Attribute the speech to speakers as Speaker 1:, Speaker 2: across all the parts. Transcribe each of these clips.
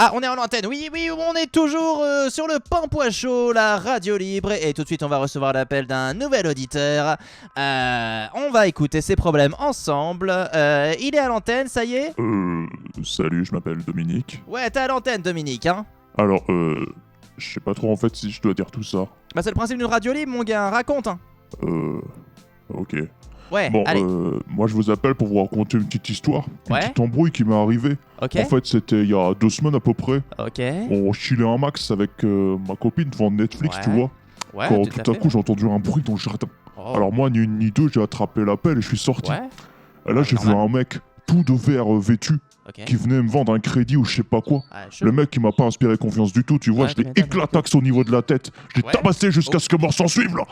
Speaker 1: Ah, on est en antenne, oui, on est toujours sur le Pampois Show, la radio libre. Et tout de suite, on va recevoir l'appel d'un nouvel auditeur. On va écouter ses problèmes ensemble. Il est à l'antenne, ça y est?
Speaker 2: Salut, je m'appelle Dominique.
Speaker 1: Ouais, t'es à l'antenne, Dominique, hein?
Speaker 2: Alors, je sais pas trop en fait si je dois dire tout ça.
Speaker 1: Bah, c'est le principe d'une radio libre, mon gars, raconte, hein.
Speaker 2: Ok.
Speaker 1: Ouais,
Speaker 2: Bon,
Speaker 1: allez.
Speaker 2: moi je vous appelle pour vous raconter une petite histoire. Une
Speaker 1: Ouais.
Speaker 2: petite embrouille qui m'est arrivée.
Speaker 1: Ok,
Speaker 2: En fait, c'était il y a 2 semaines à peu près.
Speaker 1: ok.
Speaker 2: On chillait un max avec ma copine devant Netflix,
Speaker 1: Ouais.
Speaker 2: tu vois.
Speaker 1: Ouais,
Speaker 2: Quand
Speaker 1: tout
Speaker 2: tout à
Speaker 1: fait,
Speaker 2: coup j'ai entendu un bruit dans le jardin.
Speaker 1: Oh.
Speaker 2: Alors moi, ni une ni deux, j'ai attrapé l'appel et je suis sorti.
Speaker 1: Ouais,
Speaker 2: Et là, j'ai vu
Speaker 1: normal.
Speaker 2: un mec tout de vert vêtu
Speaker 1: ok.
Speaker 2: qui venait me vendre un crédit ou je sais pas quoi.
Speaker 1: Ah, chaud.
Speaker 2: Le mec qui m'a pas inspiré confiance du tout, tu vois,
Speaker 1: Ouais,
Speaker 2: je
Speaker 1: tu
Speaker 2: l'ai
Speaker 1: m'étonnes.
Speaker 2: éclataxe au niveau de la tête. Je l'ai
Speaker 1: Ouais.
Speaker 2: tabassé jusqu'à
Speaker 1: Oh.
Speaker 2: ce que mort s'en suive là.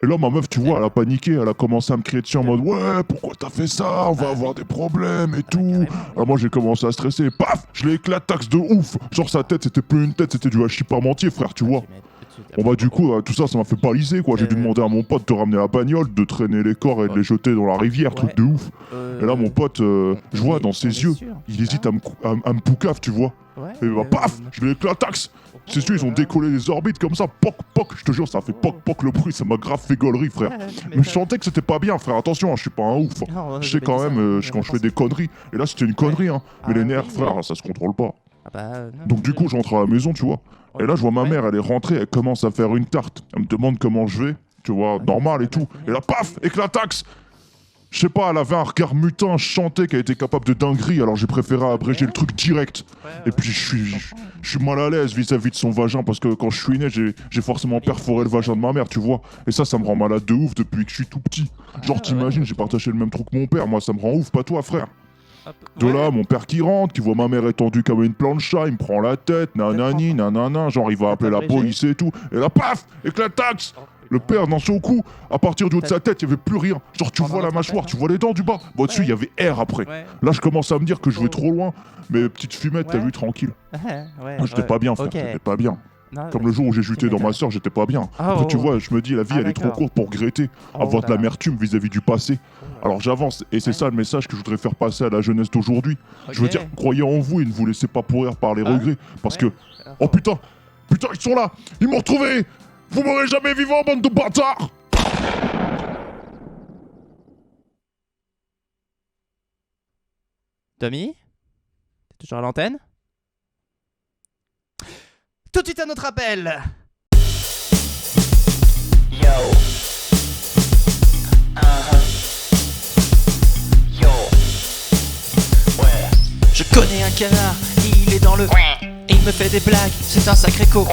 Speaker 2: Et là, ma meuf, tu vois, elle a paniqué, elle a commencé à me crier dessus en mode ouais, pourquoi t'as fait ça? On va avoir des problèmes et tout.
Speaker 1: carrément.
Speaker 2: Alors moi, j'ai commencé à stresser. Paf, je l'ai éclataxe de ouf. Genre sa tête, c'était plus une tête, c'était du hachis parmentier, frère, tu vois. Bon bah du coup, tout ça m'a fait baliser quoi. J'ai dû demander à mon pote de ramener la bagnole, de traîner les corps et de les jeter dans la rivière, truc
Speaker 1: Ouais.
Speaker 2: de ouf. Et là, mon pote, je vois dans ses yeux, il hésite à me poucave, tu vois.
Speaker 1: Ouais,
Speaker 2: Et bah paf, je l'ai éclataxe. Ses yeux, ils ont décollé les orbites comme ça, poc, poc. Je te jure, ça a fait poc, poc le bruit, ça m'a grave fait gaulerie, frère. Mais je sentais que c'était pas bien, frère. Attention, hein, je suis pas un ouf. Je sais quand même quand je fais des conneries. Et là, c'était une connerie, hein. Mais
Speaker 1: Ah
Speaker 2: les nerfs,
Speaker 1: oui.
Speaker 2: frère, ça se contrôle pas.
Speaker 1: non,
Speaker 2: Donc du coup, je rentre à la maison, tu vois. Et là, je vois ma
Speaker 1: Ouais.
Speaker 2: mère, elle est rentrée, elle commence à faire une tarte. Elle me demande comment je vais, tu vois, normal et tout. Et là, paf, éclataxe. Je sais pas, elle avait un regard mutin, chanté, qui a été capable de dinguerie, alors j'ai préféré abréger le truc direct. Et puis je suis mal à l'aise vis-à-vis de son vagin, parce que quand je suis né, j'ai forcément perforé le vagin de ma mère, tu vois. Et ça me rend malade de ouf depuis que je suis tout petit. Genre, t'imagines, j'ai partagé le même trou que mon père, moi ça me rend ouf, pas toi, frère. De là, mon père qui rentre, qui voit ma mère étendue comme une plancha, il me prend la tête, nanani, nanana, genre il va appeler la police et tout. Et là, paf, éclataxe. Le père, dans son cou, à partir du haut de sa tête, il n'y avait plus rien. Genre, tu vois la mâchoire, tu vois les dents du bas. Bon, dessus, il y avait air après.
Speaker 1: Ouais.
Speaker 2: Là, je commence à me dire que je vais trop loin. Mais petite fumette, t'as
Speaker 1: Ouais.
Speaker 2: vu, tranquille.
Speaker 1: Ouais,
Speaker 2: Moi, j'étais pas bien, frère,
Speaker 1: ok.
Speaker 2: j'étais pas bien.
Speaker 1: Non,
Speaker 2: Comme le jour où j'ai juté dans ma soeur, j'étais pas bien.
Speaker 1: Ah,
Speaker 2: Après, tu
Speaker 1: oh.
Speaker 2: vois, je me dis, la vie,
Speaker 1: Ah,
Speaker 2: elle est trop
Speaker 1: d'accord.
Speaker 2: courte pour regretter,
Speaker 1: Oh
Speaker 2: avoir
Speaker 1: là
Speaker 2: de
Speaker 1: là.
Speaker 2: l'amertume vis-à-vis du passé. Alors j'avance, et c'est
Speaker 1: Ouais.
Speaker 2: ça le message que je voudrais faire passer à la jeunesse d'aujourd'hui. Je veux
Speaker 1: Ok.
Speaker 2: dire, croyez en vous et ne vous laissez pas pourrir par les
Speaker 1: Ah.
Speaker 2: regrets. Parce
Speaker 1: Ouais.
Speaker 2: que, oh putain, ils sont là, ils m'ont retrouvé. Vous m'aurez jamais vivant, bande de bâtards.
Speaker 1: Tommy? T'es toujours à l'antenne? Tout de suite à notre appel!
Speaker 3: Yo. Yo. Ouais.
Speaker 1: Je connais un canard, il est dans le... Et il me fait des blagues, c'est un sacré co...